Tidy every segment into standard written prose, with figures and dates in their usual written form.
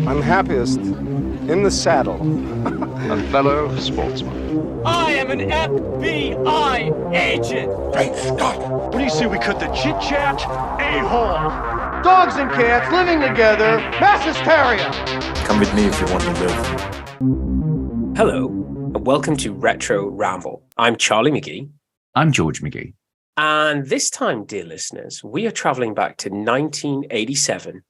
I'm happiest in the saddle. A fellow sportsman. I am an FBI agent! Great Scott! What do you say we cut the chit-chat? A-hole! Dogs and cats living together, mass hysteria! Come with me if you want to live. Hello, and welcome to Retro Ramble. I'm Charlie McGee. I'm George McGee. And this time, dear listeners, we are traveling back to 1987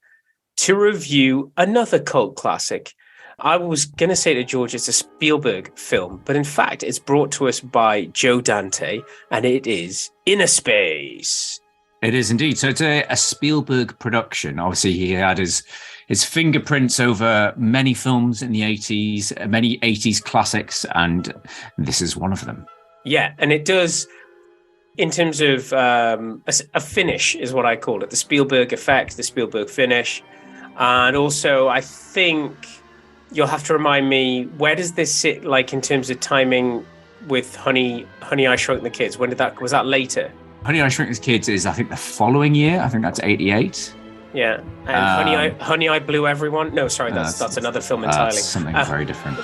to review another cult classic. I was going to say to George, it's a Spielberg film, but in fact, it's brought to us by Joe Dante, and it is Innerspace. It is indeed. So it's a Spielberg production. Obviously, he had his fingerprints over many films in the 80s, many 80s classics, and this is one of them. Yeah, and it does, in terms of a finish is what I call it, the Spielberg effect, the Spielberg finish. And also, I think you'll have to remind me, where does this sit, like, in terms of timing with Honey, I Shrunk the Kids? When was that later? Honey, I Shrunk the Kids is, I think, the following year. I think that's 88. Yeah. And Honey, I Blew Everyone? No, sorry, that's another film entirely. That's something very different.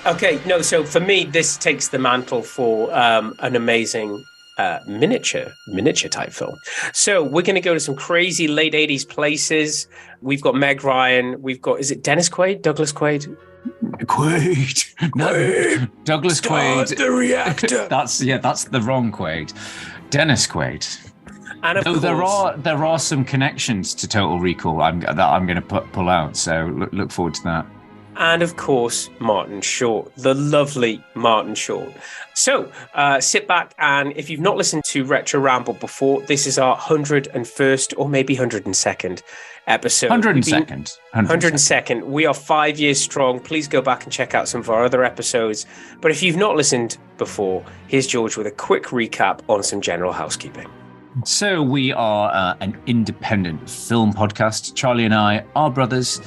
Okay, no, so for me, this takes the mantle for an amazing miniature type film. So we're going to go to some crazy late 80s places. We've got Meg Ryan. We've got, is it Dennis Quaid? Douglas Quaid? Quaid. No, Douglas Quaid. The reactor. That's the wrong Quaid. Dennis Quaid. And of course, there are some connections to Total Recall that I'm going to pull out. So look forward to that. And of course, Martin Short, the lovely Martin Short. So sit back, and if you've not listened to Retro Ramble before, this is our 101st or maybe 102nd episode. 102nd. We are 5 years strong. Please go back and check out some of our other episodes. But if you've not listened before, here's George with a quick recap on some general housekeeping. So we are an independent film podcast. Charlie and I are brothers.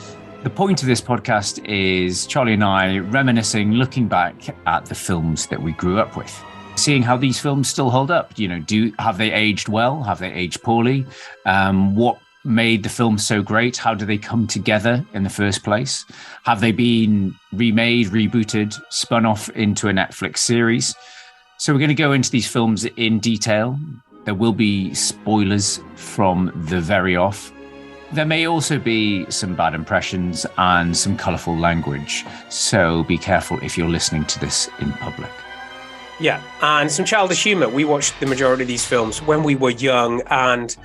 The point of this podcast is Charlie and I reminiscing, looking back at the films that we grew up with, seeing how these films still hold up. You know, have they aged well? Have they aged poorly? What made the film so great? How do they come together in the first place? Have they been remade, rebooted, spun off into a Netflix series? So we're going to go into these films in detail. There will be spoilers from the very off. There may also be some bad impressions and some colourful language, so be careful if you're listening to this in public. Yeah, and some childish humour. We watched the majority of these films when we were young, and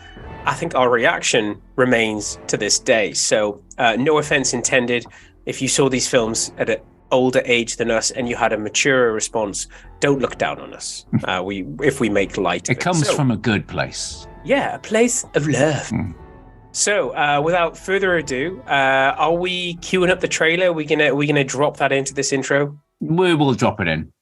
I think our reaction remains to this day. So no offence intended. If you saw these films at an older age than us and you had a maturer response, don't look down on us if we make light of it. It comes from a good place. Yeah, a place of love. So, without further ado, are we queuing up the trailer? Are we gonna drop that into this intro? We will drop it in.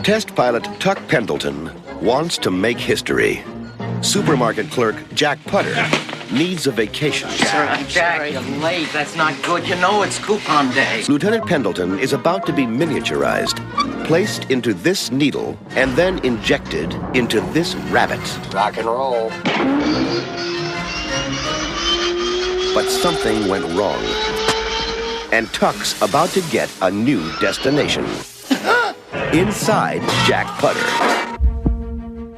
Test pilot Tuck Pendleton wants to make history. Supermarket clerk Jack Putter needs a vacation. Jack, you're late. That's not good. You know it's coupon day. Lieutenant Pendleton is about to be miniaturized, placed into this needle, and then injected into this rabbit. Rock and roll. But something went wrong, and Tuck's about to get a new destination. Inside Jack Putter.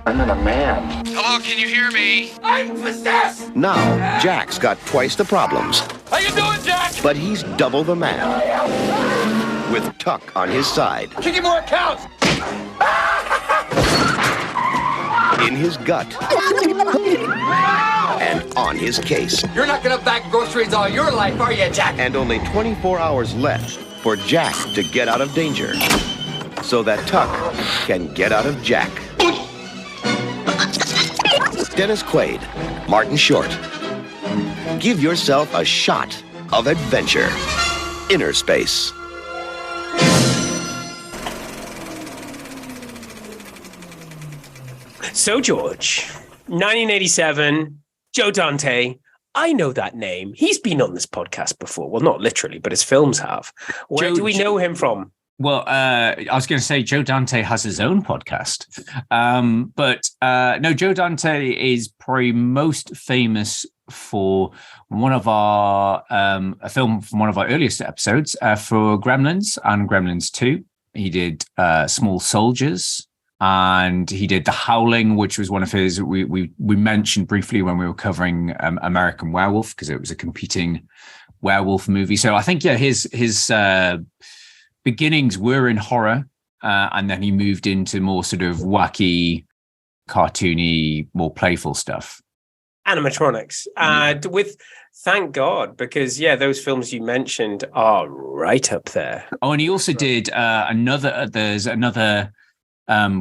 I'm in a man. Hello, can you hear me? I'm possessed! Now, Jack's got twice the problems, How you doing, Jack? but he's double the man. With Tuck on his side, Kicking more accounts! in his gut, and on his case. You're not gonna back groceries all your life, are you, Jack? And only 24 hours left for Jack to get out of danger, so that Tuck can get out of Jack. Dennis Quaid, Martin Short. Give yourself a shot of adventure. Innerspace. So, George, 1987, Joe Dante. I know that name. He's been on this podcast before. Well, not literally, but his films have. Where do we know him from? Well, I was going to say Joe Dante has his own podcast. But no, Joe Dante is probably most famous for one of our a film from one of our earliest episodes for Gremlins and Gremlins 2. He did Small Soldiers, and he did The Howling, which was one of his. We mentioned briefly when we were covering American Werewolf, because it was a competing werewolf movie. So I think his beginnings were in horror, and then he moved into more sort of wacky, cartoony, more playful stuff. Animatronics. With thank God, because those films you mentioned are right up there. Oh, and he also did there's another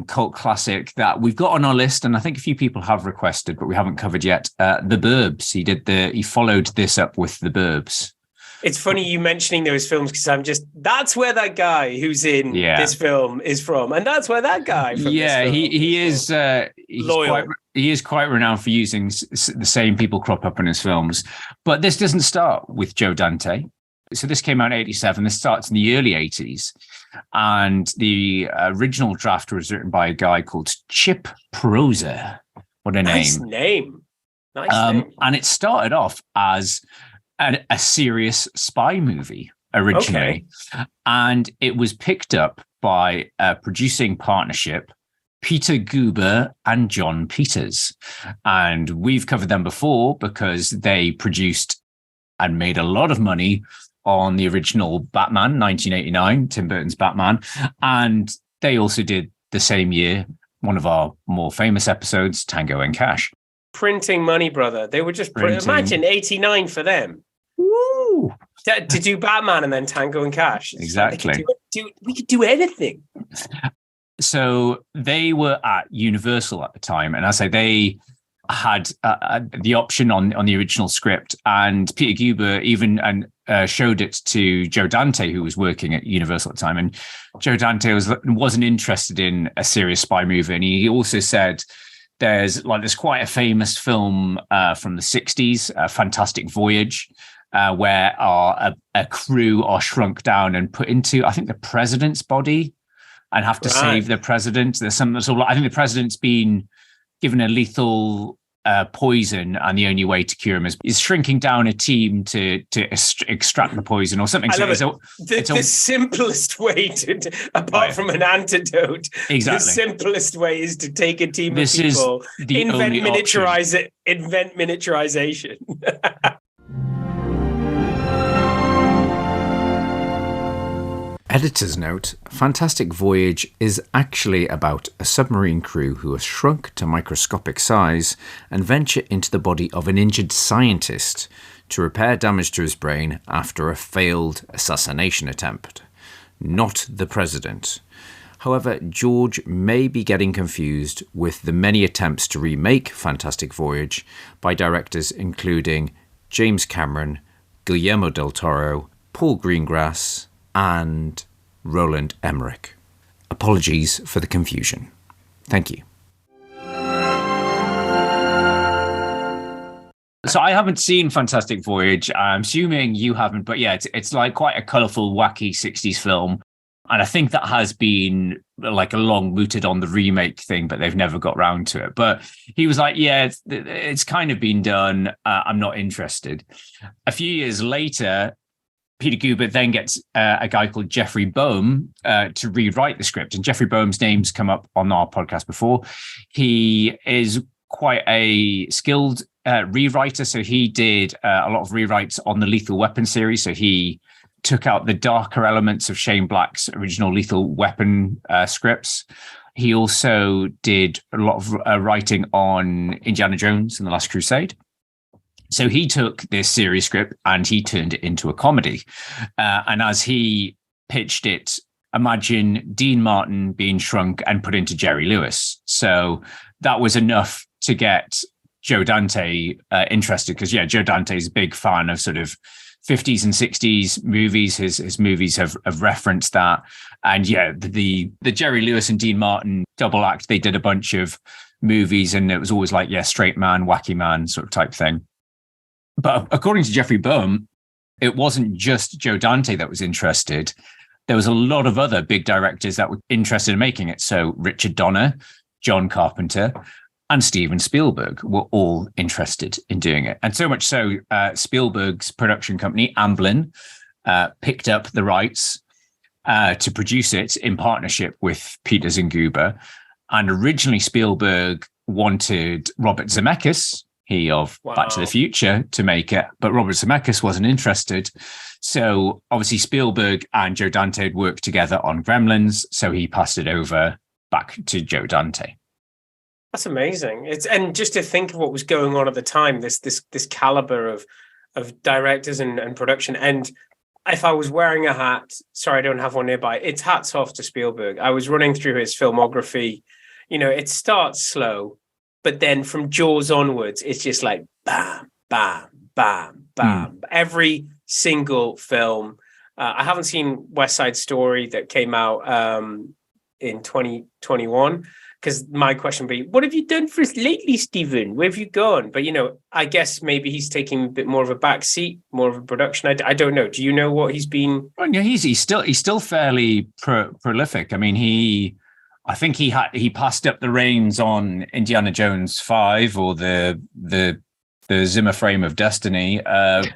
cult classic that we've got on our list, and I think a few people have requested, but we haven't covered yet. The Burbs. He followed this up with The Burbs. It's funny you mentioning those films, because that's where that guy who's in this film is from, and that's where that guy from this film he is loyal. He is quite renowned for using the same people crop up in his films. But this doesn't start with Joe Dante. So this came out in 1987. This starts in the early 1980s. And the original draft was written by a guy called Chip Proser. What a nice name. Nice name. And it started off as a serious spy movie originally. Okay. And it was picked up by a producing partnership, Peter Guber and John Peters. And we've covered them before because they produced and made a lot of money on the original Batman, 1989, Tim Burton's Batman. And they also did the same year one of our more famous episodes, Tango and Cash. Printing money, brother. They were just imagine 89 for them. Woo! To do Batman and then Tango and Cash. Exactly. We could do anything. So they were at Universal at the time, and I say they had the option on the original script, and Peter Guber even showed it to Joe Dante, who was working at Universal at the time, and Joe Dante wasn't interested in a serious spy movie, and he also said there's quite a famous film from the 60s, Fantastic Voyage, where a crew are shrunk down and put into, I think, the president's body and have to save the president. There's some sort of, I think the president's been given a lethal poison, and the only way to cure him is shrinking down a team to extract the poison or something. I love it. The simplest way to apart from an antidote, exactly. The simplest way is to take a team of people, invent miniaturization. Editor's note, Fantastic Voyage is actually about a submarine crew who are shrunk to microscopic size and venture into the body of an injured scientist to repair damage to his brain after a failed assassination attempt. Not the president. However, George may be getting confused with the many attempts to remake Fantastic Voyage by directors including James Cameron, Guillermo del Toro, Paul Greengrass, and Roland Emmerich. Apologies for the confusion. Thank you. So I haven't seen Fantastic Voyage. I'm assuming you haven't, but it's like quite a colourful, wacky 60s film. And I think that has been like a long mooted on the remake thing, but they've never got round to it. But he was like, it's kind of been done. I'm not interested. A few years later, Peter Guber then gets a guy called Jeffrey Boehm to rewrite the script. And Jeffrey Boehm's name's come up on our podcast before. He is quite a skilled rewriter. So he did a lot of rewrites on the Lethal Weapon series. So he took out the darker elements of Shane Black's original Lethal Weapon scripts. He also did a lot of writing on Indiana Jones and the Last Crusade. So he took this series script and he turned it into a comedy. And as he pitched it, imagine Dean Martin being shrunk and put into Jerry Lewis. So that was enough to get Joe Dante interested, because Joe Dante is a big fan of sort of 50s and 60s movies. His movies have referenced that. And the Jerry Lewis and Dean Martin double act, they did a bunch of movies, and it was always like, yeah, straight man, wacky man sort of type thing. But according to Jeffrey Boehm, it wasn't just Joe Dante that was interested. There was a lot of other big directors that were interested in making it. So Richard Donner, John Carpenter, and Steven Spielberg were all interested in doing it. And so much so, Spielberg's production company, Amblin, picked up the rights to produce it in partnership with Peters and Goober. And originally Spielberg wanted Robert Zemeckis, he of Back to the Future, to make it, but Robert Zemeckis wasn't interested. So obviously Spielberg and Joe Dante had worked together on Gremlins, so he passed it over back to Joe Dante. That's amazing. And just to think of what was going on at the time, this caliber of directors and production. And if I was wearing a hat, sorry, I don't have one nearby, it's hats off to Spielberg. I was running through his filmography. You know, it starts slow, but then from Jaws onwards, it's just like bam, bam, bam, bam. Every single film. I haven't seen West Side Story that came out in 2021. Because my question would be, what have you done for us lately, Stephen? Where have you gone? But, you know, I guess maybe he's taking a bit more of a back seat, more of a production. I don't know. Do you know what he's been? Well, yeah, he's still fairly prolific. I mean, I think he passed up the reins on Indiana Jones 5 or the Zimmer Frame of Destiny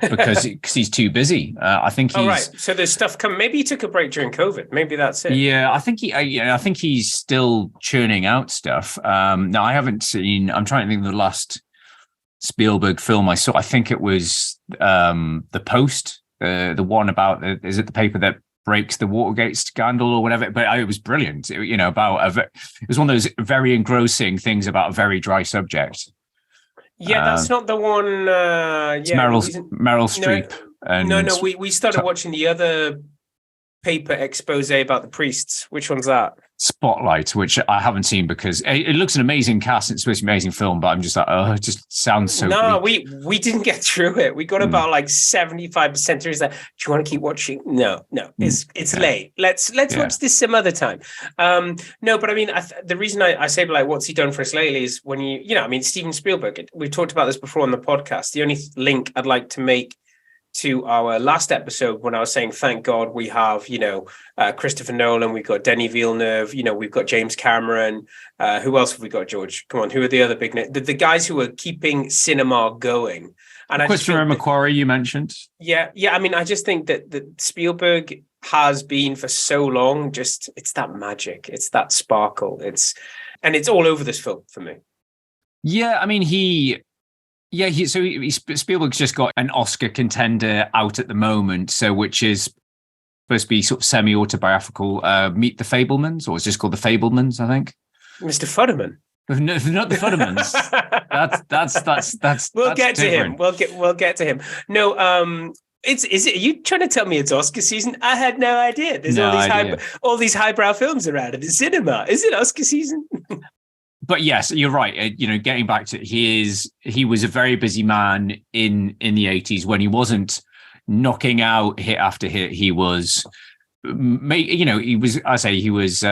because he's too busy. I think he's... Oh, right. So there's stuff coming. Maybe he took a break during COVID. Maybe that's it. Yeah, I think he's still churning out stuff. Now, I haven't seen... I'm trying to think of the last Spielberg film I saw. I think it was The Post, the one about... Is it the paper that breaks the Watergate scandal or whatever? But it was brilliant. It was one of those very engrossing things about a very dry subject. Yeah, that's not the one. It's Meryl Streep. No. We started watching the other paper expose about the priests. Which one's that? Spotlight, which I haven't seen because it looks an amazing cast. It's supposed to be an amazing film, but I'm just like, oh, it just sounds so. No, we didn't get through it. We got about like 75% through. Is like, do you want to keep watching? No, it's late. Let's watch this some other time. No, but I mean, the reason I say like, what's he done for us lately is when I mean, Steven Spielberg. We've talked about this before on the podcast. The only link I'd like to make to our last episode when I was saying, thank God we have, Christopher Nolan, we've got Denis Villeneuve, we've got James Cameron. Who else have we got, George? Come on, who are the other big names? The guys who are keeping cinema going. And Christopher McQuarrie, you mentioned. Yeah. I mean, I just think that Spielberg has been for so long, it's that magic, it's that sparkle. It's all over this film for me. Yeah, I mean, Spielberg's just got an Oscar contender out at the moment, which is supposed to be sort of semi-autobiographical. Meet the Fabelmans, or it's just called The Fabelmans, I think. Mr. Futterman. No, not the Futtermans. that's We'll get different. to him. We'll get to him. No, are you trying to tell me it's Oscar season? I had no idea. There's all these highbrow films around in the cinema. Is it Oscar season? But yes, you're right. Getting back to he was a very busy man in the 80s when he wasn't knocking out hit after hit. He was, he was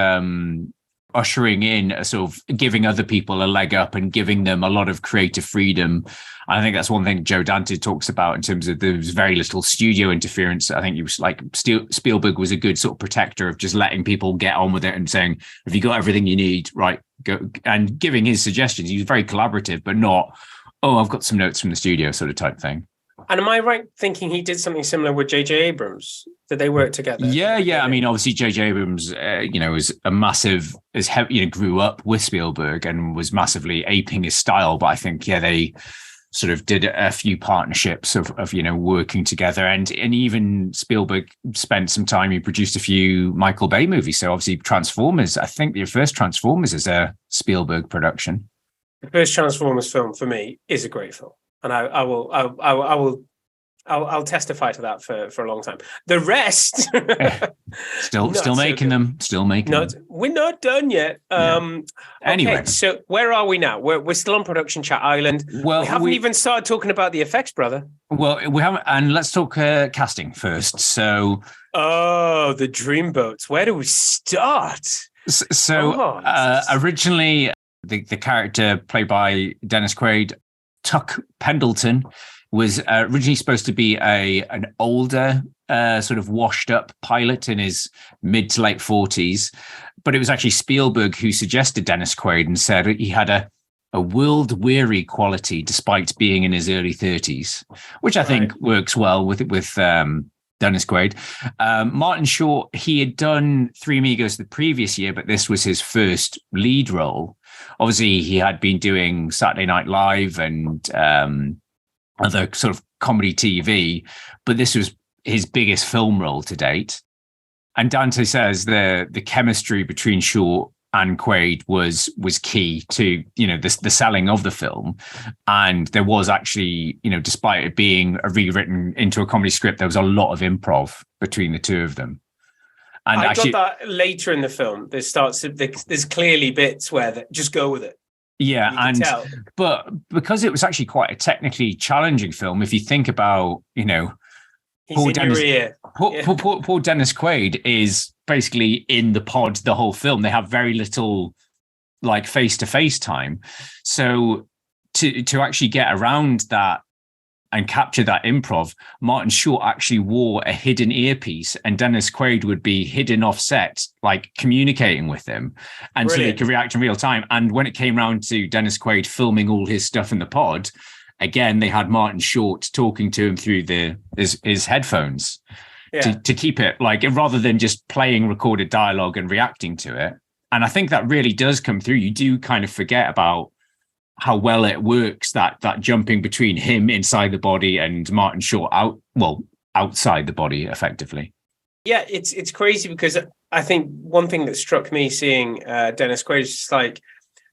ushering in a sort of giving other people a leg up and giving them a lot of creative freedom. I think that's one thing Joe Dante talks about in terms of there was very little studio interference. I think he was like Spielberg was a good sort of protector of just letting people get on with it and saying, have you got everything you need? Right, go, and giving his suggestions. He was very collaborative, but not, I've got some notes from the studio sort of type thing. And am I right thinking he did something similar with J.J. Abrams? Did they work together? Yeah. I mean, obviously J.J. Abrams, was a massive, grew up with Spielberg and was massively aping his style. But I think, they sort of did a few partnerships of working together. And even Spielberg spent some time, he produced a few Michael Bay movies. So obviously Transformers, I think the first Transformers is a Spielberg production. The first Transformers film for me is a great film. And I'll testify to that for a long time. The rest, still making them. We're not done yet. Anyway, okay, so where are we now? We're still on Production Chat Island. Well, we haven't even started talking about the effects, brother. Well, we haven't, and let's talk casting first. So, the Dreamboats. Where do we start? So, originally, the character played by Dennis Quaid, Tuck Pendleton, was originally supposed to be an older, sort of washed up pilot in his mid to late 40s. But it was actually Spielberg who suggested Dennis Quaid and said he had a world-weary quality despite being in his early 30s, which I think works well with Dennis Quaid. Martin Short, he had done Three Amigos the previous year, but this was his first lead role. Obviously, he had been doing Saturday Night Live and other sort of comedy TV, but this was his biggest film role to date. And Dante says the chemistry between Short and Quaid was key to, the selling of the film. And there was actually, despite it being rewritten into a comedy script, there was a lot of improv between the two of them. And I got that later in the film. There's clearly bits where just go with it. Yeah, but because it was actually quite a technically challenging film, if you think about, Paul Dennis Quaid is basically in the pod the whole film. They have very little like face-to-face time. So to actually get around that and capture that improv, Martin Short actually wore a hidden earpiece and Dennis Quaid would be hidden off set, like communicating with him. And Brilliant. So they could react in real time. And when it came around to Dennis Quaid filming all his stuff in the pod, again, they had Martin Short talking to him through his headphones to keep it like, rather than just playing recorded dialogue and reacting to it. And I think that really does come through. You do kind of forget about how well it works, that jumping between him inside the body and Martin Short outside the body effectively. Yeah, it's crazy because I think one thing that struck me seeing Dennis Quaid is just like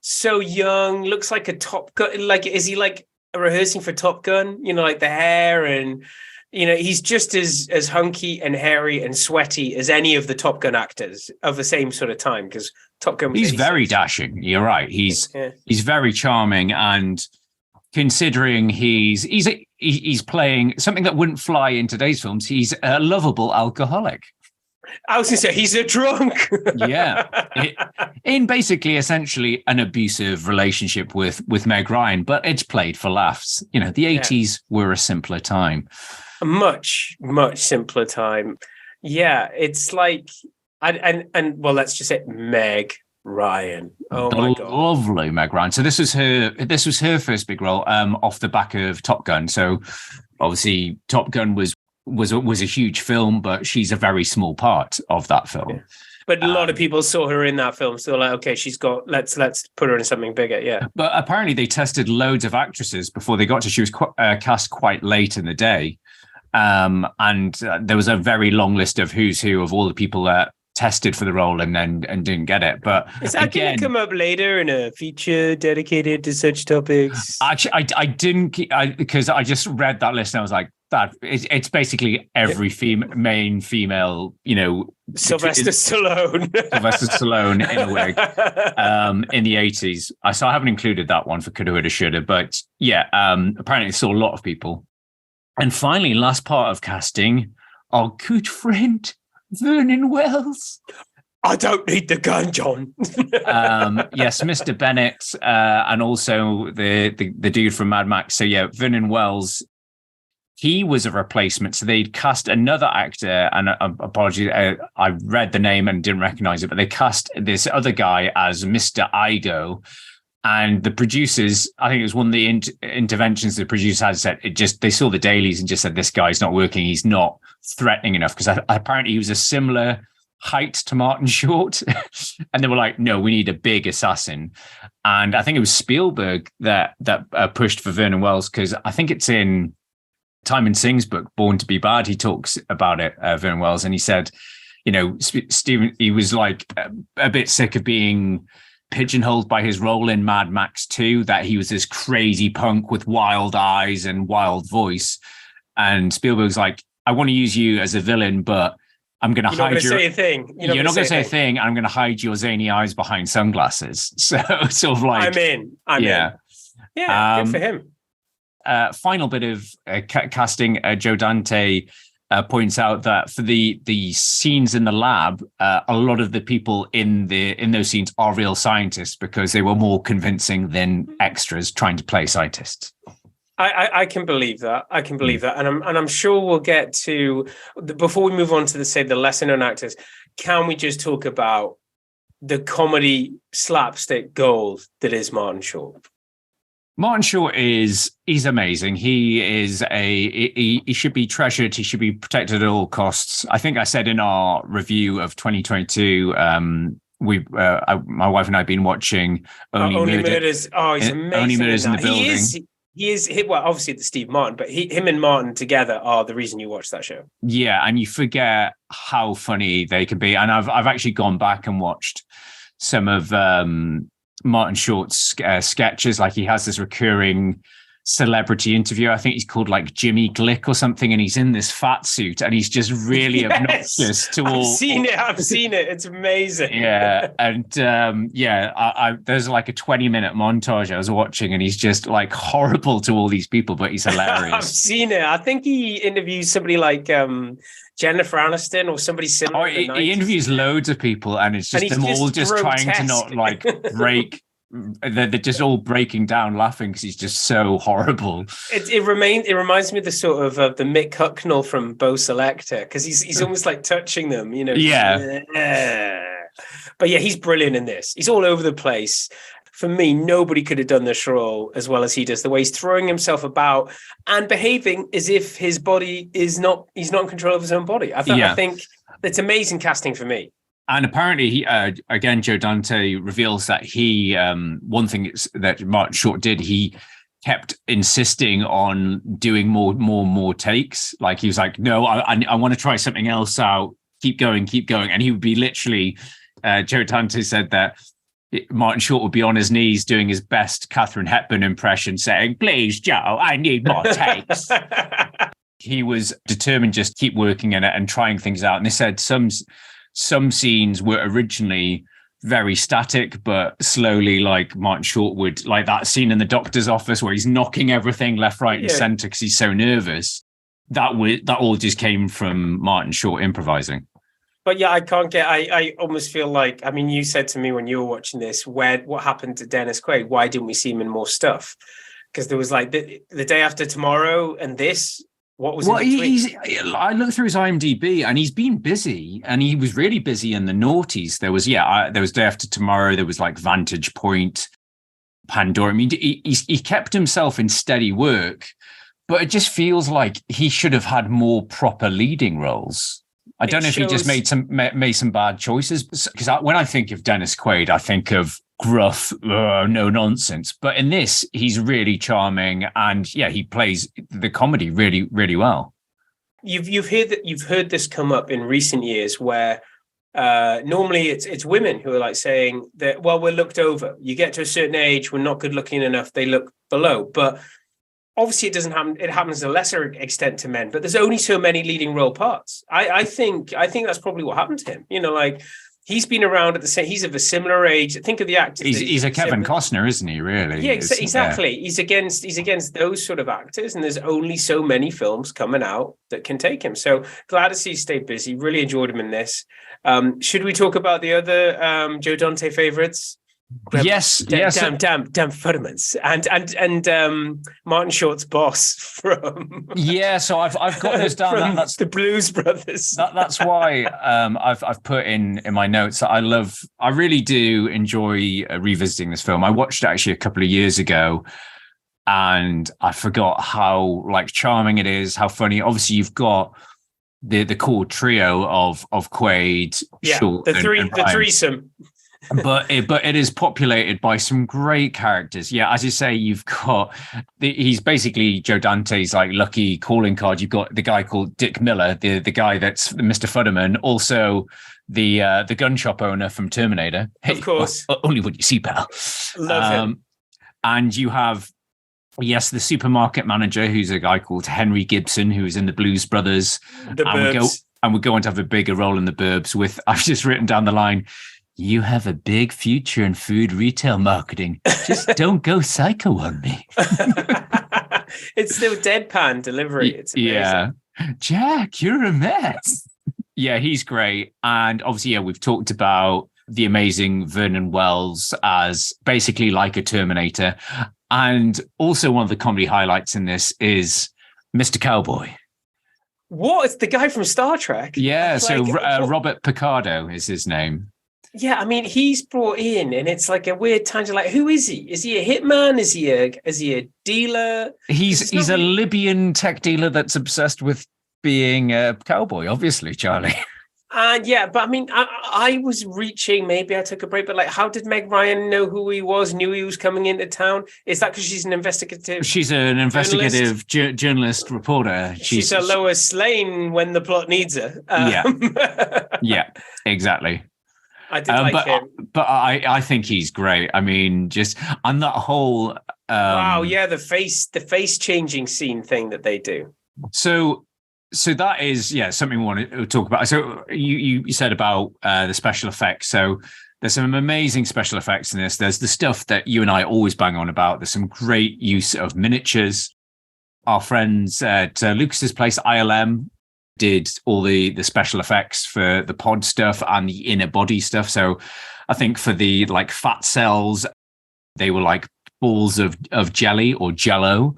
so young, looks like a Top Gun. Like, is he like rehearsing for Top Gun? Like the hair and he's just as hunky and hairy and sweaty as any of the Top Gun actors of the same sort of time, because Top Gun was he's 86. very dashing. You're right. He's very charming, and considering he's playing something that wouldn't fly in today's films, he's a lovable alcoholic. I was going to say he's a drunk. In basically essentially an abusive relationship with Meg Ryan, but it's played for laughs. The 80s were a simpler time. A much, much simpler time. Yeah, it's like, and well, let's just say Meg Ryan. Oh my God, lovely Meg Ryan. So this was her first big role off the back of Top Gun. So obviously Top Gun was a huge film, but she's a very small part of that film. Yeah. But a lot of people saw her in that film, so they're like, okay, let's put her in something bigger. Yeah. But apparently they tested loads of actresses before they got to. She was cast quite late in the day. And there was a very long list of who's who of all the people that tested for the role and didn't get it. But is that going to come up later in a feature dedicated to such topics? Actually, I didn't, because I just read that list and I was like, that it's basically every main female, Sylvester Stallone in a wig in the 80s. So I haven't included that one for coulda, woulda, shoulda, but yeah, apparently it saw a lot of people. And finally, last part of casting, our good friend Vernon Wells. I don't need the gun, John. Yes, Mr. Bennett, and also the dude from Mad Max. So yeah, Vernon Wells. He was a replacement, so they'd cast another actor, and apologies, I read the name and didn't recognize it, but they cast this other guy as Mr. Igo, and the producers, I think it was one of the interventions the producers had said, they saw the dailies and just said, this guy's not working, he's not threatening enough, because apparently he was a similar height to Martin Short, and they were like, no, we need a big assassin. And I think it was Spielberg that pushed for Vernon Wells, because I think it's in Timon Singh's book, Born to Be Bad, he talks about it, Vernon Wells, and he said, Stephen, he was like a bit sick of being pigeonholed by his role in Mad Max 2, that he was this crazy punk with wild eyes and wild voice. And Spielberg's like, I want to use you as a villain, but I'm going to hide your... Say a thing. You're not going to say a thing, and I'm going to hide your zany eyes behind sunglasses. So sort of like... I'm in. Yeah, good for him. Final bit of casting, Joe Dante points out that for the scenes in the lab, a lot of the people in those scenes are real scientists because they were more convincing than extras trying to play scientists. I can believe that. I can believe that, and I'm sure we'll get to before we move on to the lesser known actors. Can we just talk about the comedy slapstick gold that is Martin Short? Martin Short he's amazing. He should be treasured. He should be protected at all costs. I think I said in our review of 2022, my wife and I have been watching Only Murders. Oh, he's amazing. Only Murders in the Building. He is well, obviously the Steve Martin, but him and Martin together are the reason you watch that show. Yeah, and you forget how funny they can be. And I've actually gone back and watched some of Martin Short's sketches. Like he has this recurring celebrity interview. I think he's called like Jimmy Glick or something, and he's in this fat suit and he's just really obnoxious to all. I've seen it. It's amazing. Yeah, and there's like a 20-minute montage I was watching, and he's just like horrible to all these people, but he's hilarious. I've seen it. I think he interviews somebody like Jennifer Aniston or somebody similar. Oh, he interviews loads of people, and it's just them all just trying to not like break. They're just all breaking down laughing because he's just so horrible. It reminds me of the sort of the Mick Hucknall from Bo Selector, because he's almost like touching them, you know. Yeah. But yeah, he's brilliant in this. He's all over the place. For me, nobody could have done this role as well as he does. The way he's throwing himself about and behaving as if his body he's not in control of his own body. I think it's amazing casting for me. And apparently, he again, Joe Dante reveals that he one thing that Martin Short did, he kept insisting on doing more takes. Like he was like, no, I want to try something else out. Keep going, and he would be literally. Joe Dante said that Martin Short would be on his knees doing his best Katharine Hepburn impression, saying, "Please, Joe, I need more takes." He was determined just keep working in it and trying things out. And they said some scenes were originally very static, but slowly, like Martin Short would, like that scene in the doctor's office where he's knocking everything left, right, and center because he's so nervous. That all just came from Martin Short improvising. But yeah, I almost feel like, I mean, you said to me when you were watching this, what happened to Dennis Quaid? Why didn't we see him in more stuff? Because there was like the Day After Tomorrow and this. What was I looked through his IMDb and he's been busy, and he was really busy in the noughties. There was Day After Tomorrow. There was like Vantage Point, Pandora. I mean, he kept himself in steady work, but it just feels like he should have had more proper leading roles. I don't know if he just made some bad choices, because when I think of Dennis Quaid, I think of gruff, no nonsense. But in this, he's really charming, and yeah, he plays the comedy really, really well. You've heard this come up in recent years where normally it's women who are like saying that, well, we're looked over. You get to a certain age, we're not good looking enough, they look below. But obviously, it doesn't happen. It happens to a lesser extent to men, but there's only so many leading role parts. I think that's probably what happened to him. You know, like he's been around at the same. He's of a similar age. Think of the actors. He's a Kevin Costner, isn't he? Really? Yeah, exactly. He's against those sort of actors, and there's only so many films coming out that can take him. So glad to see he stayed busy. Really enjoyed him in this. Should we talk about the other Joe Dante favorites? Yes. Damn Futtermans and Martin Short's boss from So I've got this down. That's the Blues Brothers. That's why I've put in my notes that I really do enjoy revisiting this film. I watched it actually a couple of years ago, and I forgot how like charming it is, how funny. Obviously, you've got the core trio of Quaid, Short, the threesome. but it is populated by some great characters. Yeah, as you say, you've got he's basically Joe Dante's like lucky calling card. You've got the guy called Dick Miller, the guy that's Mr. Futterman, also the gun shop owner from Terminator. Hey, of course, only what you see, pal. Love him. And you have the supermarket manager, who's a guy called Henry Gibson, who's in the Blues Brothers. The Burbs. We're going to have a bigger role in the Burbs. With I've just written down the line. You have a big future in food retail marketing. Just don't go psycho on me. It's still deadpan delivery. It's amazing. Yeah. Jack, you're a mess. Yeah, he's great. And obviously, yeah, we've talked about the amazing Vernon Wells as basically like a Terminator. And also one of the comedy highlights in this is Mr. Cowboy. What? It's the guy from Star Trek? Yeah, so Robert Picardo is his name. Yeah, I mean, he's brought in, and it's like a weird tangent. Like, who is he? Is he a hitman? Is he a dealer? He's a Libyan tech dealer that's obsessed with being a cowboy, obviously, Charlie. And yeah, but I mean, I was reaching, maybe I took a break, but like, how did Meg Ryan know who he was, knew he was coming into town? Is that because she's an investigative? She's an investigative journalist reporter. She's a Lois Lane when the plot needs her. Yeah, exactly. I did like him. But I think he's great. I mean, and that whole... wow, yeah, the face changing scene thing that they do. So that is, something we want to talk about. So you said about the special effects. So there's some amazing special effects in this. There's the stuff that you and I always bang on about. There's some great use of miniatures. Our friends at Lucas's place, ILM, did all the special effects for the pod stuff and the inner body stuff. So I think for the like fat cells, they were like balls of jelly or jello.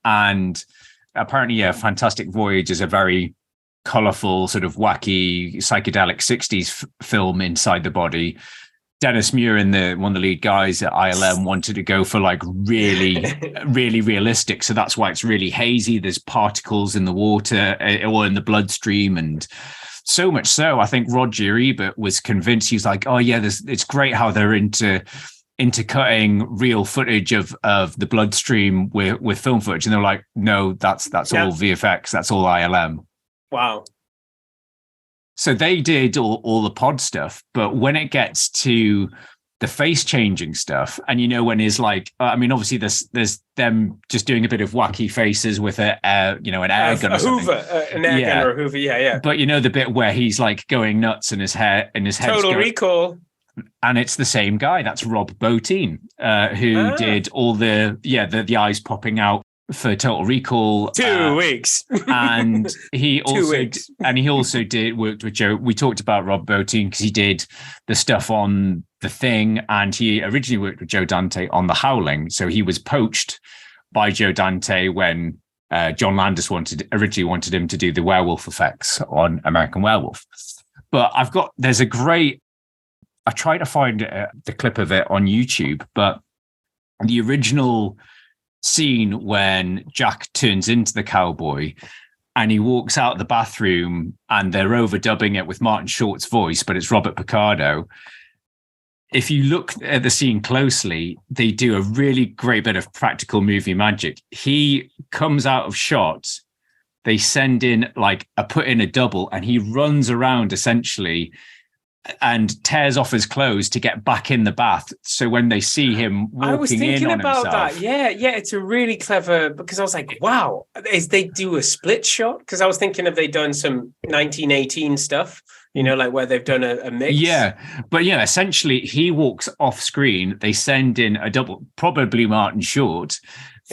And apparently, Fantastic Voyage is a very colorful, sort of wacky, psychedelic 60s film inside the body. Dennis Muir, one of the lead guys at ILM, wanted to go for like really, really realistic. So that's why it's really hazy. There's particles in the water or in the bloodstream. And so much so, I think Roger Ebert was convinced. He was like, oh yeah, it's great how they're into cutting real footage of the bloodstream with film footage. And they're like, no, that's all VFX. That's all ILM. Wow. So they did all the pod stuff, but when it gets to the face changing stuff, and when he's like, I mean, obviously there's them just doing a bit of wacky faces with an air gun, or Hoover, an air gun or a Hoover, yeah. But the bit where he's like going nuts and his head Total Recall, and it's the same guy. That's Rob Bottin, who did all the eyes popping out for Total Recall. 2 weeks. And he also worked with Joe. We talked about Rob Bottin because he did the stuff on The Thing, and he originally worked with Joe Dante on The Howling. So he was poached by Joe Dante when John Landis originally wanted him to do the werewolf effects on American Werewolf. But there's a great, I tried to find the clip of it on YouTube, but the original scene when Jack turns into the cowboy and he walks out of the bathroom and they're overdubbing it with Martin Short's voice, but it's Robert Picardo. If you look at the scene closely, they do a really great bit of practical movie magic. He comes out of shot, they send in put in a double, and he runs around essentially and tears off his clothes to get back in the bath. So when they see him walking in on himself. I was thinking about that. Yeah. It's a really clever, because I was like, wow, they do a split shot? Because I was thinking if they'd done some 1918 stuff, like where they've done a mix. Yeah. But essentially he walks off screen. They send in a double, probably Martin Short,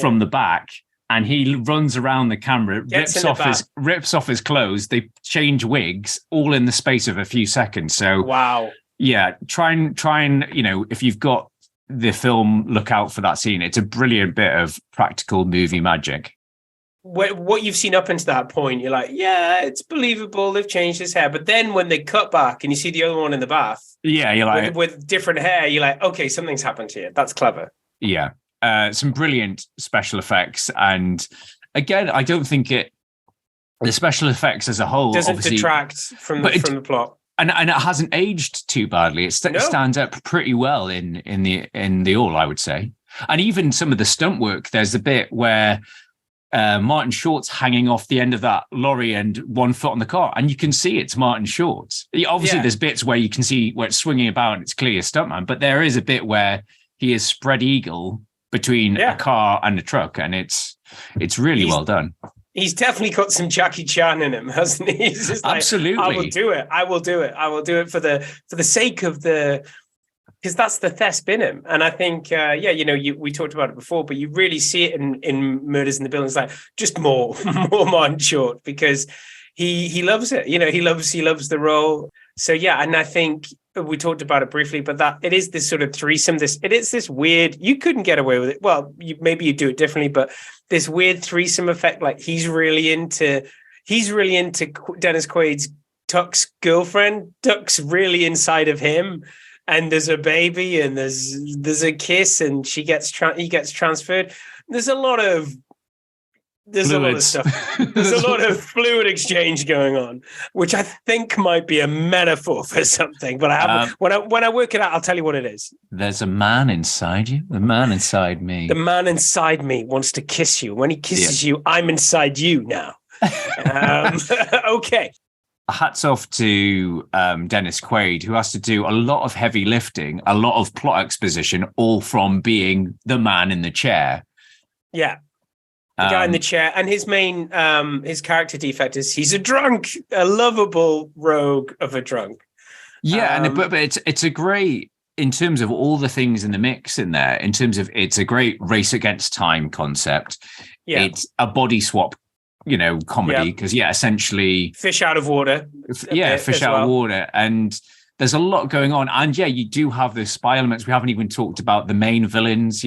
from the back. And he runs around the camera, rips off his clothes. They change wigs all in the space of a few seconds. So wow, yeah. Try and if you've got the film, look out for that scene. It's a brilliant bit of practical movie magic. What you've seen up until that point, you're like, yeah, it's believable. They've changed his hair, but then when they cut back and you see the other one in the bath, you're like with different hair, you're like, okay, something's happened here. That's clever. Yeah. Some brilliant special effects, and again, I don't think the special effects as a whole doesn't detract from the plot, and it hasn't aged too badly. It stands up pretty well in the all, I would say, and even some of the stunt work. There's a bit where Martin Short's hanging off the end of that lorry and one foot on the car, and you can see it's Martin Short. Obviously, there's bits where you can see where it's swinging about and it's clearly a stuntman, but there is a bit where he is spread eagle between a car and a truck, and it's really well done. He's definitely got some Jackie Chan in him, hasn't he? He's just absolutely. I will do it. I will do it for the sake of the because that's the thesp in him. And I think, we talked about it before, but you really see it in Murders in the Building. It's like just more Martin Short, because he loves it. He loves the role. So yeah, and I think we talked about it briefly, but that it is this sort of threesome. It is this weird. You couldn't get away with it. Well, maybe you do it differently, but this weird threesome effect. Like he's really into Dennis Quaid's Tuck's girlfriend. Tuck's really inside of him. And there's a baby, and there's a kiss, and he gets transferred. There's a lot of stuff. There's a lot of fluid exchange going on, which I think might be a metaphor for something. But I haven't. When I work it out, I'll tell you what it is. There's a man inside you. The man inside me. The man inside me wants to kiss you. When he kisses you, I'm inside you now. Okay. Hats off to Dennis Quaid, who has to do a lot of heavy lifting, a lot of plot exposition, all from being the man in the chair. Yeah. The guy in the chair. And his main, his character defect is he's a drunk, a lovable rogue of a drunk. Yeah, but it's a great, in terms of all the things in the mix in there, in terms of it's a great race against time concept. Yeah. It's a body swap comedy, because essentially fish out of water. Fish out of water. And there's a lot going on. And you do have the spy elements. We haven't even talked about the main villains,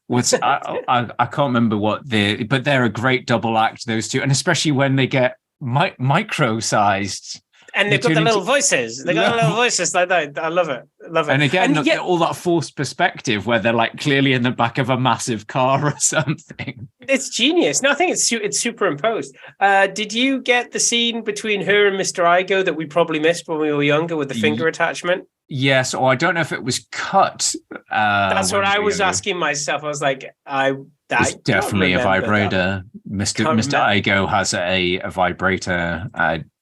what's I can't remember but they're a great double act, those two. And especially when they get micro-sized. And they've got the little voices. They got little voices like that. I love it. And again, all that forced perspective where they're like clearly in the back of a massive car or something. It's genius. No, I think it's superimposed. Did you get the scene between her and Mr. Igo that we probably missed when we were younger with the finger attachment? Yes, or I don't know if it was cut. That's what I was asking myself. I was like, it's definitely a vibrator. Mr. Igo has a vibrator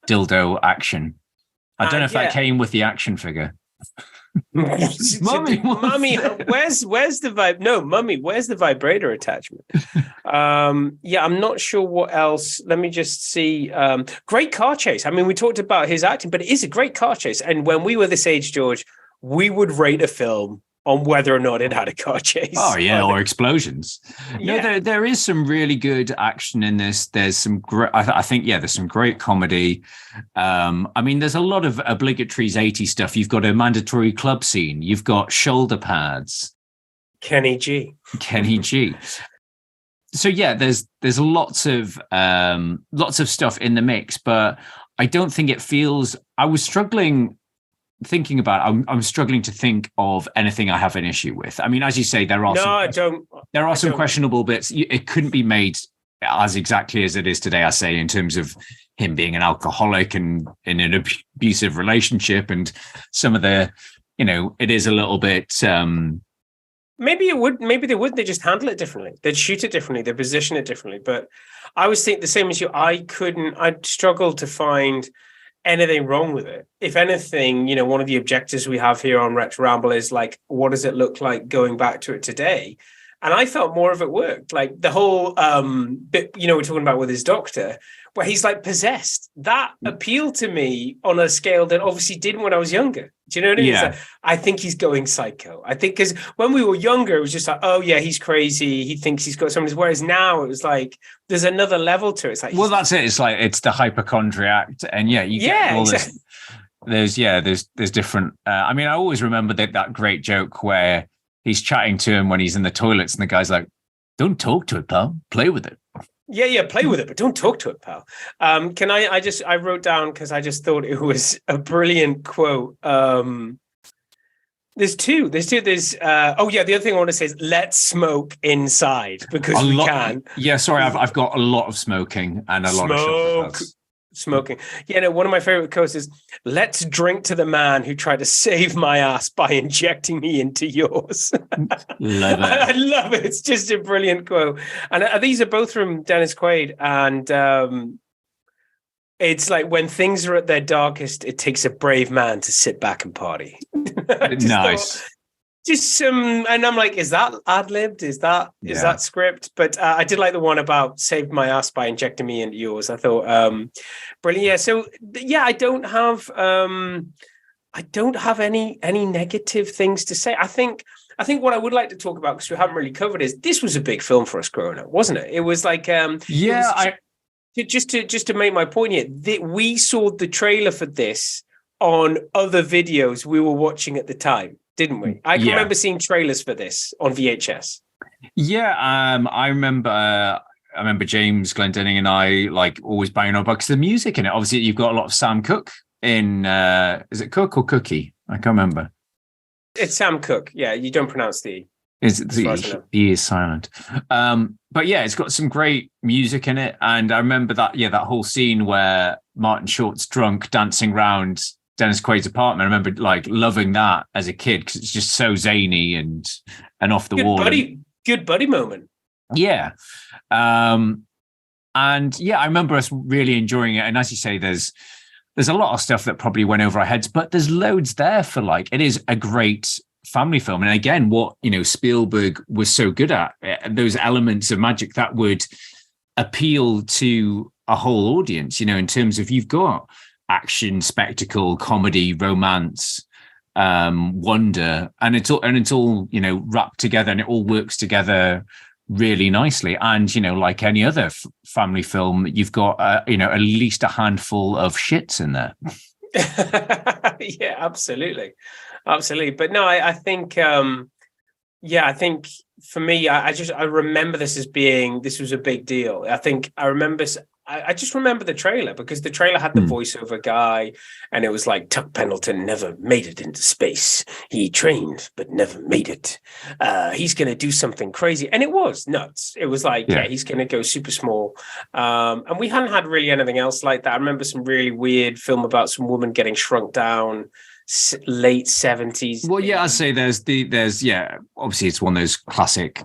dildo action. I don't know if that came with the action figure. Mummy, where's the vibe? No, Mummy, where's the vibrator attachment? I'm not sure what else. Let me just see. Great car chase. I mean, we talked about his acting, but it is a great car chase. And when we were this age, George, we would rate a film on whether or not it had a car chase. Oh, yeah, or explosions. Yeah. No, there is some really good action in this. There's some great, I think, there's some great comedy. I mean, there's a lot of obligatories 80s stuff. You've got a mandatory club scene. You've got shoulder pads. Kenny G. So, there's lots of stuff in the mix, but I don't think it feels, I was struggling thinking about I'm struggling to think of anything I have an issue with. I mean, as you say, there are some questionable bits. It couldn't be made as exactly as it is today, I say, in terms of him being an alcoholic and in an abusive relationship, and some of the, it is a little bit maybe they would, they just handle it differently. They'd shoot it differently, they'd position it differently. But I was thinking the same as you. I'd struggle to find anything wrong with it. If anything, one of the objectives we have here on Retro Ramble is like, what does it look like going back to it today? And I felt more of it worked. Like the whole bit, we're talking about with his doctor, where he's like possessed. That appealed to me on a scale that obviously didn't when I was younger. Do you know what I mean? Yeah. Like, I think he's going psycho. I think because when we were younger, it was just like, oh yeah, he's crazy. He thinks he's got something. Whereas now it was like, there's another level to it. It's like, well, that's it. It's like, it's the hypochondriac. And you get all this. There's different. I mean, I always remember that great joke where he's chatting to him when he's in the toilets and the guy's like, don't talk to it, pal. Play with it. Yeah, play with it, but don't talk to it, pal. I wrote down, because I just thought it was a brilliant quote. There's two. The other thing I want to say is let's smoke inside, because we can. Yeah, sorry, I've got a lot of smoking and a lot of smoking. One of my favorite quotes is, let's drink to the man who tried to save my ass by injecting me into yours. Love it. I love it. It's just a brilliant quote. And these are both from Dennis Quaid. And it's like, when things are at their darkest, it takes a brave man to sit back and party. Nice. Just some, and I'm like, is that ad-libbed? Is that script? But I did like the one about saved my ass by injecting me into yours. I thought brilliant. Yeah. So I don't have I don't have any negative things to say. I think what I would like to talk about, because we haven't really covered, is this was a big film for us growing up, wasn't it? It was like just to make my point here, we saw the trailer for this on other videos we were watching at the time, didn't we? I can remember seeing trailers for this on VHS. Yeah, I remember James Glendenning and I like always banging on about the music in it. Obviously, you've got a lot of Sam Cooke in. Is it Cook or Cookie? I can't remember. It's Sam Cooke. Yeah, you don't pronounce the. He is silent. But yeah, it's got some great music in it, and I remember that whole scene where Martin Short's drunk dancing around Dennis Quaid's apartment. I remember like loving that as a kid because it's just so zany and off the wall. Good buddy moment. Yeah. And yeah, I remember us really enjoying it. And as you say, there's a lot of stuff that probably went over our heads, but there's loads there for like, it is a great family film. And again, what, Spielberg was so good at, those elements of magic that would appeal to a whole audience, in terms of you've got action, spectacle, comedy, romance, wonder, and it's all wrapped together, and it all works together really nicely. And like any other family film, you've got at least a handful of shits in there. Yeah, absolutely. But no, I think I think for me, I remember this was a big deal. I just remember the trailer, because the trailer had the voiceover guy, and it was like, Tuck Pendleton never made it into space. He trained, but never made it. He's going to do something crazy. And it was nuts. It was like, he's going to go super small. And we hadn't had really anything else like that. I remember some really weird film about some woman getting shrunk down, late 70s. Well, yeah, I'd say there's obviously it's one of those classic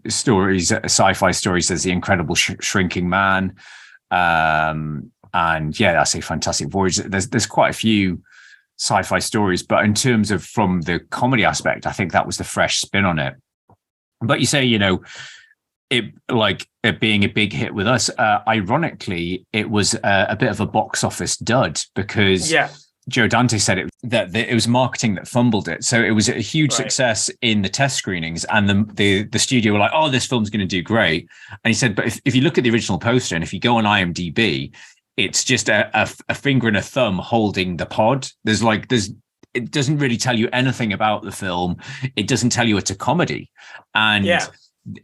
stories, sci-fi stories. There's The Incredible Shrinking Man. And yeah, I say Fantastic Voyage. There's quite a few sci-fi stories, but in terms of from the comedy aspect, I think that was the fresh spin on it. But you say, it being a big hit with us, ironically, it was a bit of a box office dud, because Joe Dante said that it was marketing that fumbled it. So it was a huge success in the test screenings, and the studio were like, "Oh, this film's going to do great." And he said, "But if you look at the original poster, and if you go on IMDb, it's just a finger and a thumb holding the pod. It doesn't really tell you anything about the film. It doesn't tell you it's a comedy." And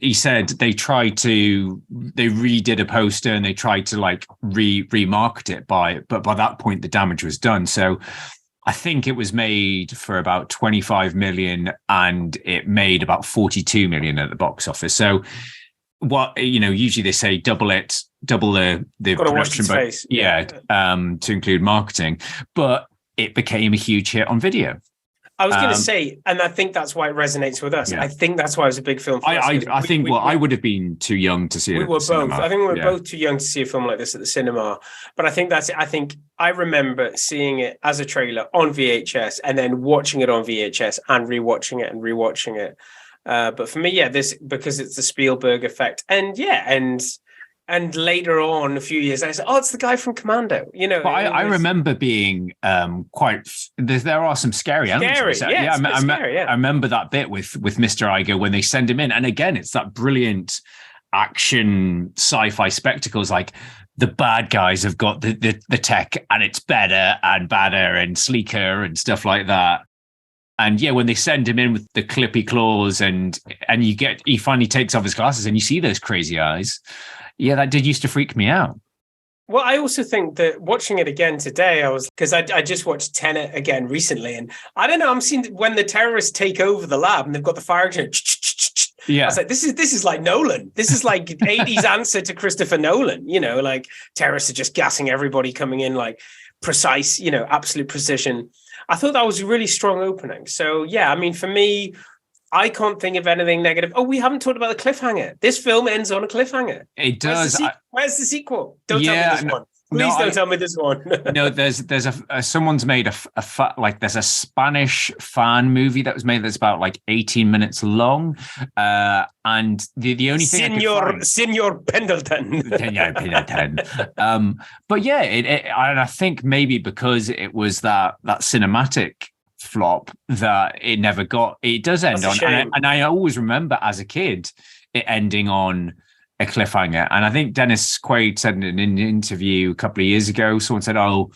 he said they redid a poster, and they tried to like remarket it but by that point the damage was done. So I think it was made for about 25 million, and it made about 42 million at the box office. So what, usually they say double the production, but to include marketing, but it became a huge hit on video. I was going to say, and I think that's why it resonates with us. Yeah. I think that's why it was a big film for us. I would have been too young to see it. We were both. I think we were both too young to see a film like this at the cinema. But I think that's it. I think I remember seeing it as a trailer on VHS, and then watching it on VHS and rewatching it. But for me, this, because it's the Spielberg effect, and later on, a few years, I said, "Oh, it's the guy from Commando." But I remember being quite. There are some scary elements. Scary, I remember that bit with Mr. Iger when they send him in, and again, it's that brilliant action sci-fi spectacles. Like the bad guys have got the tech, and it's better and badder and sleeker and stuff like that. And yeah, when they send him in with the clippy claws, and he finally takes off his glasses, and you see those crazy eyes. Yeah, that did used to freak me out. Well, I also think that watching it again today, because I just watched Tenet again recently, and I don't know, I'm seeing when the terrorists take over the lab and they've got the fire extinguisher. Yeah, I was like, this is like Nolan. This is like 80s answer to Christopher Nolan. Like terrorists are just gassing everybody coming in, like precise, absolute precision. I thought that was a really strong opening. So yeah, I mean, for me, I can't think of anything negative. Oh, we haven't talked about the cliffhanger. This film ends on a cliffhanger. It does. Where's the sequel? Don't tell me this one. Please don't tell me this one. No, there's someone's made there's a Spanish fan movie that was made that's about like 18 minutes long, and the only thing Senor Pendleton. Yeah, Pendleton. But yeah, and I think maybe because it was that cinematic flop that it never got. It does end on, and I always remember as a kid it ending on a cliffhanger. And I think Dennis Quaid said in an interview a couple of years ago, someone said, "Oh,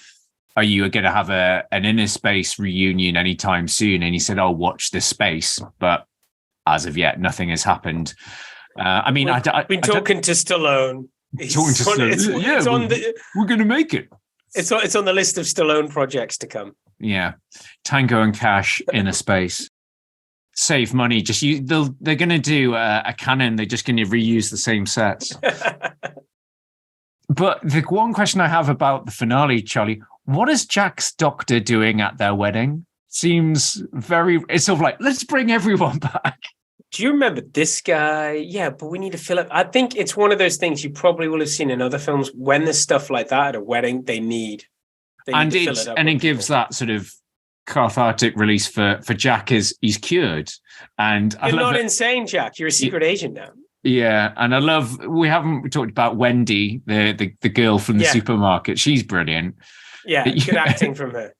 are you going to have an Innerspace reunion anytime soon?" And he said, "Oh, watch this space." But as of yet, nothing has happened. I mean, I've been talking to Stallone. We're going to make it. It's on the list of Stallone projects to come. Yeah, Tango and Cash, Innerspace. Save money. They're going to do a canon. They're just going to reuse the same sets. But the one question I have about the finale, Charlie, what is Jack's doctor doing at their wedding? Seems it's sort of like, let's bring everyone back. Do you remember this guy? Yeah, but we need to fill up. I think it's one of those things you probably will have seen in other films. When there's stuff like that at a wedding, they need to fill it up. And it gives that sort of cathartic release for Jack is he's cured. And you're not insane, Jack. You're a secret agent now. Yeah, and I love. We talked about Wendy, the girl from the supermarket. She's brilliant. Yeah, good acting from her.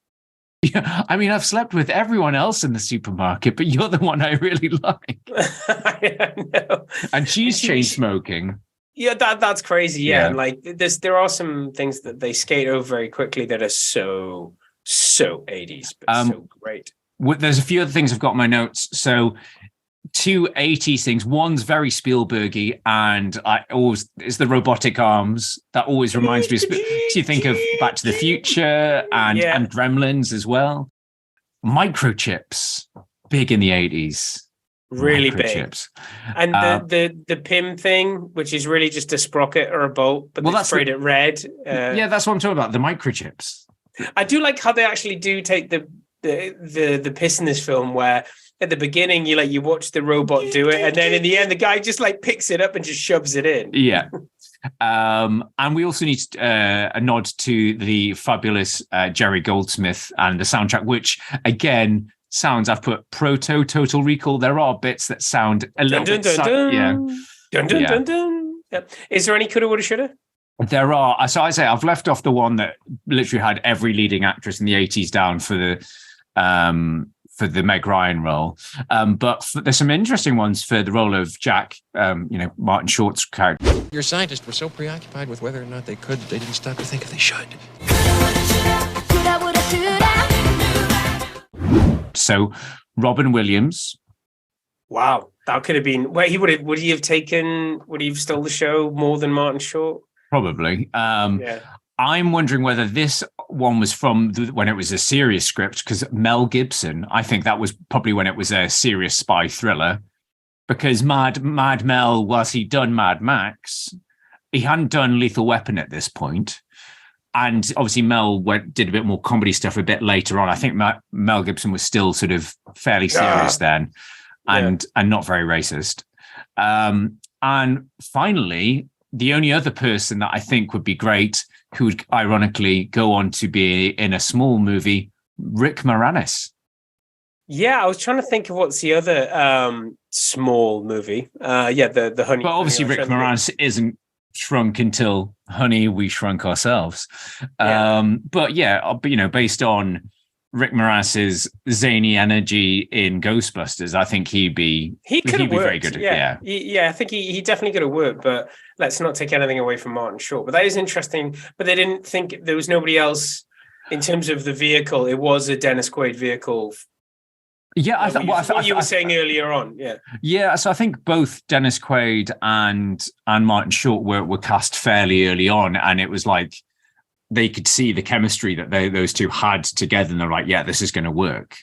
Yeah, I mean, I've slept with everyone else in the supermarket, but you're the one I really like. I know. And she's chain smoking. Yeah, that's crazy. Yeah, and like there are some things that they skate over very quickly that are so 80s, but so great. There's a few other things I've got in my notes. So 2 80s things. One's very Spielberg-y, and it's the robotic arms. That always reminds me of you think of Back to the Future and Gremlins as well. Microchips, big in the 80s. Really big. And the PIM thing, which is really just a sprocket or a bolt, but they sprayed it red. That's what I'm talking about, the microchips. I do like how they actually do take the piss in this film, where at the beginning you watch the robot do it, and then in the end the guy just like picks it up and just shoves it in. Yeah. And we also need a nod to the fabulous Jerry Goldsmith and the soundtrack, which again sounds, I've put proto Total Recall. There are bits that sound a little bit Yeah. Is there any coulda, woulda, shoulda? There are. So I say I've left off the one that literally had every leading actress in the 80s down for the Meg Ryan role. But there's some interesting ones for the role of Jack, Martin Short's character. Your scientists were so preoccupied with whether or not they could, they didn't stop to think if they should. So Robin Williams. Wow. That could have been where would he have stole the show more than Martin Short? Probably. I'm wondering whether this one was from when it was a serious script, because Mel Gibson, I think that was probably when it was a serious spy thriller, because Mad Mel, whilst he'd done Mad Max, he hadn't done Lethal Weapon at this point. And obviously Mel did a bit more comedy stuff a bit later on. I think Mel Gibson was still sort of fairly serious then and not very racist. And finally, the only other person that I think would be great, who would ironically go on to be in a small movie, Rick Moranis. Yeah, I was trying to think of what's the other small movie. The Honey. But obviously Rick Moranis isn't shrunk until Honey, We Shrunk Ourselves. But based on Rick Moranis's zany energy in Ghostbusters, I think he'd be very good. I think he definitely could have worked, but let's not take anything away from Martin Short. But that is interesting. But they didn't think there was nobody else in terms of the vehicle. It was a Dennis Quaid vehicle. Yeah, what you were saying earlier on. Yeah. So I think both Dennis Quaid and Martin Short were cast fairly early on, and it was like they could see the chemistry that those two had together, and they're like, yeah, this is going to work.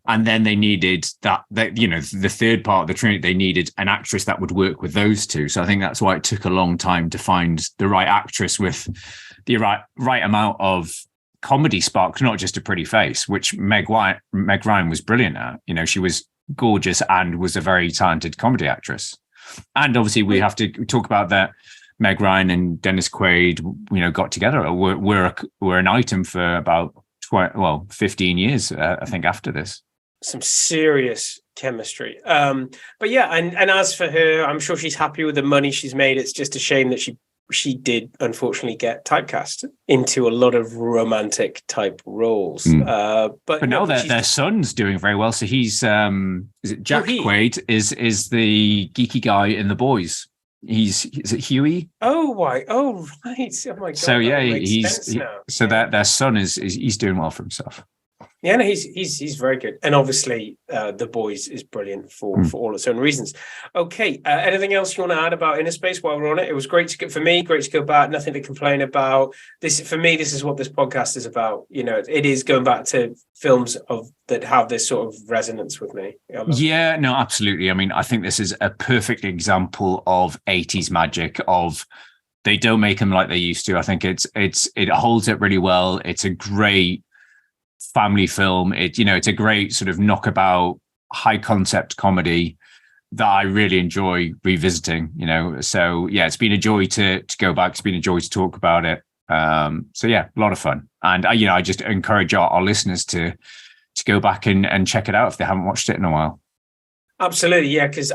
And then they needed the third part of the trinity, they needed an actress that would work with those two. So I think that's why it took a long time to find the right actress with the right amount of comedy spark, not just a pretty face, which Meg Ryan was brilliant at. She was gorgeous and was a very talented comedy actress. And obviously we have to talk about that Meg Ryan and Dennis Quaid, got together. We're an item for about 15 years, I think, after this. Some serious chemistry. But yeah, and as for her, I'm sure she's happy with the money she's made. It's just a shame that she did unfortunately get typecast into a lot of romantic type roles. But now their son's doing very well. So he's is it Jack Quaid is the geeky guy in The Boys. Is it Huey? Oh, why? Oh, right. Oh my god. So yeah, their son is doing well for himself. Yeah, no, he's very good, and obviously, The Boys is brilliant for all its own reasons. Okay, anything else you want to add about Innerspace while we're on it? It was great to go back. Nothing to complain about. This for me, this is what this podcast is about. It is going back to films that have this sort of resonance with me. Yeah, no, absolutely. I mean, I think this is a perfect example of 80s magic. They don't make them like they used to. I think it holds it really well. It's a great family film. It's a great sort of knockabout, high concept comedy that I really enjoy revisiting. So yeah, it's been a joy to go back. It's been a joy to talk about it. So yeah, a lot of fun. And I just encourage our listeners to go back and check it out if they haven't watched it in a while. Absolutely, yeah. Because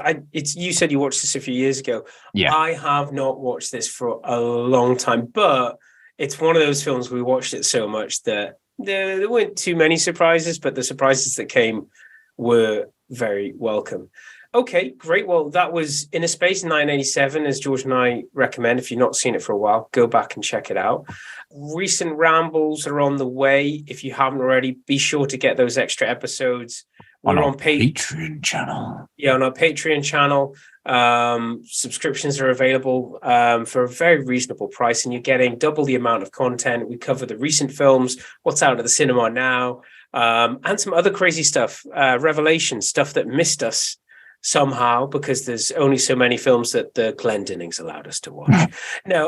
you said you watched this a few years ago. Yeah, I have not watched this for a long time, but it's one of those films we watched it so much that there weren't too many surprises, but the surprises that came were very welcome. Okay, great. Well, that was Innerspace 1987, as George and I recommend. If you've not seen it for a while, go back and check it out. Recent rambles are on the way. If you haven't already, be sure to get those extra episodes. We're on Patreon channel. Yeah, on our Patreon channel. Subscriptions are available for a very reasonable price, and you're getting double the amount of content. We cover the recent films, what's out at the cinema now, and some other crazy stuff, revelations, stuff that missed us somehow because there's only so many films that the Glendinings allowed us to watch. No,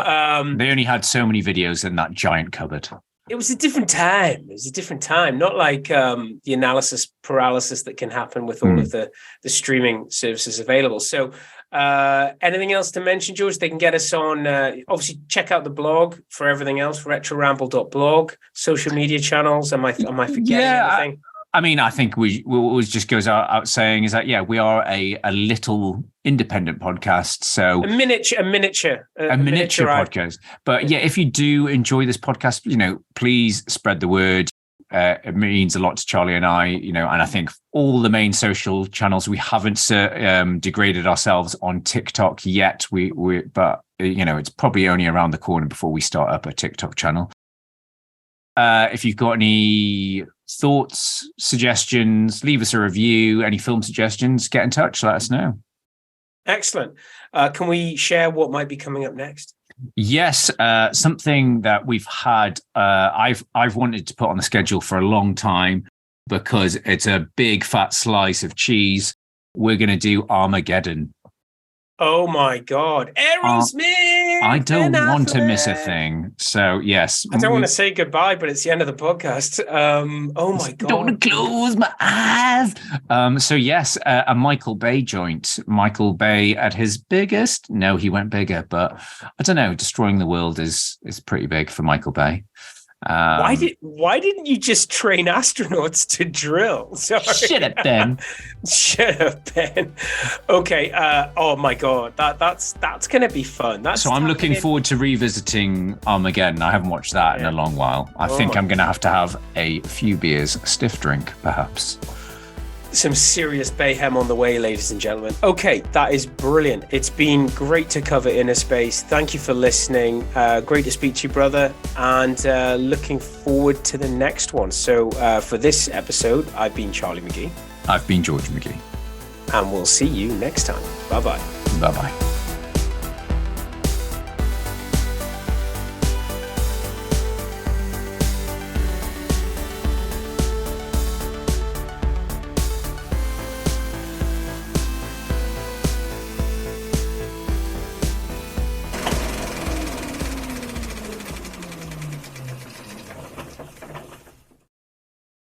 they only had so many videos in that giant cupboard. It was a different time. Not like the analysis paralysis that can happen with all of the streaming services available. So anything else to mention, George? They can get us on, obviously check out the blog for everything else, retroramble.blog, social media channels. Am I forgetting anything? I mean, I think we just goes out saying is that, yeah, we are a little independent podcast. So a miniature podcast. But yeah, if you do enjoy this podcast, please spread the word. It means a lot to Charlie and I, and I think all the main social channels, we haven't degraded ourselves on TikTok yet. But it's probably only around the corner before we start up a TikTok channel. If you've got any thoughts, suggestions, leave us a review. Any film suggestions, get in touch, let us know. Excellent. Can we share what might be coming up next? Yes, something that we've had, I've wanted to put on the schedule for a long time because it's a big fat slice of cheese. We're going to do Armageddon. Oh my God. Aerosmith! I don't want to miss a thing. So, yes. I don't want to say goodbye, but it's the end of the podcast. Oh my God. Don't want to close my eyes. So, yes, a Michael Bay joint. Michael Bay at his biggest. No, he went bigger, but I don't know. Destroying the World is pretty big for Michael Bay. Why didn't you just train astronauts to drill? Sorry. Shut up, Ben. Shut up, Ben. Okay. Oh my God, that's gonna be fun. So I'm looking forward to revisiting Armageddon. I haven't watched that in a long while. I think I'm gonna have a few beers, a stiff drink, perhaps. Some serious mayhem on the way, ladies and gentlemen. Okay, that is brilliant. It's been great to cover Innerspace. Thank you for listening. Great to speak to you, brother, and looking forward to the next one. So for this episode, I've been Charlie McGee. I've been George McGee. And we'll see you next time. Bye-bye. Bye-bye.